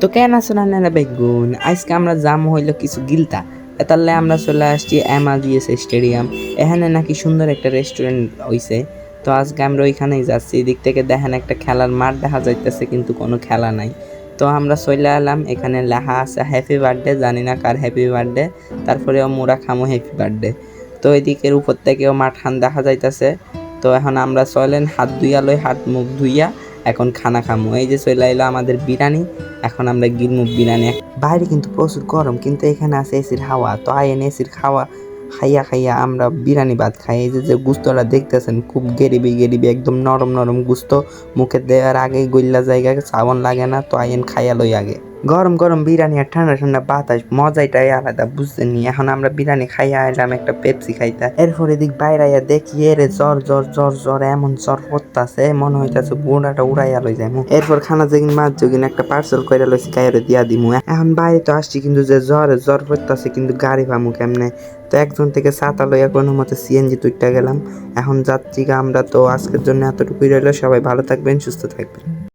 তো কেন আছো না বেগুন, আজকে আমরা যাম হইলো কিছু গিলতা। তাহলে আমরা চলে আসছি এমআরজিএস স্টেডিয়াম। এখানে নাকি সুন্দর একটা রেস্টুরেন্ট হইছে। তো আজকে আমরা ওইখানেই যাচ্ছি। এদিক থেকে দেখেন একটা খেলার মাঠ দেখা যাইতেছে, কিন্তু কোনো খেলা নাই। তো আমরা চলে এলাম, এখানে লেখা আছে হ্যাপি বার্থডে, জানি না কার হ্যাপি বার্থডে। তারপরেও মোরা খামো হ্যাপি বার্থডে। তো এদিকের উপর থেকেও মাঠ খান দেখা যাইতেছে। তো এখন আমরা চলেন হাত ধুইয়া লই, হাত মুখ ধুইয়া এখন খানা খামো। এই যে চলে এলো আমাদের বিরিয়ানি, এখন আমরা গিলমু বিরিয়ানি। বাইরে কিন্তু প্রচুর গরম, কিন্তু এখানে আছে এসির হাওয়া। তো আইন এসির খাওয়া খাইয়া খাইয়া আমরা বিরিয়ানি ভাত খাই। এই যে গুস্তটা দেখতেছেন, খুব গেরিবি গেরিবি, একদম নরম নরম গুস্ত। মুখে দেওয়ার আগেই গইল্লা জায়গায় সাবন লাগে না। তো আইন খাইয়া লই আগে। গরম গরম বিরিয়ানি আর ঠান্ডা ঠান্ডা বাতাস, মজাটাই আলাদা, বুঝছেন নি? এখন আমরা বিরিয়ানি খাইয়া আইলাম একটা পেপসি খাইতা। এরপর এদিক বাইরে আইয়া দেখি এরে জ্বর জ্বর জ্বর জ্বর, এমন জ্বর পড়তাছে, মনে হইতাছে গোড়াটা উড়াইয়া লই যাইমু। এরপর খানা যেগিন মাছ যোগিন একটা পার্সেল কইরা লইছি, কাইরে দিয়া দিমু। এখন বাইরে তো আসছি, কিন্তু যে জ্বর পড়তাছে, কিন্তু গাড়ি পামু কেমনে? তো একজন থেকে ছাতা লইয়া কোনো মতে সিএনজি তুইটা গেলাম। এখন যাত্রীকে আমরা। তো আজকের জন্য এতটুকুই রইলো। সবাই ভালো থাকবেন, সুস্থ থাকবেন।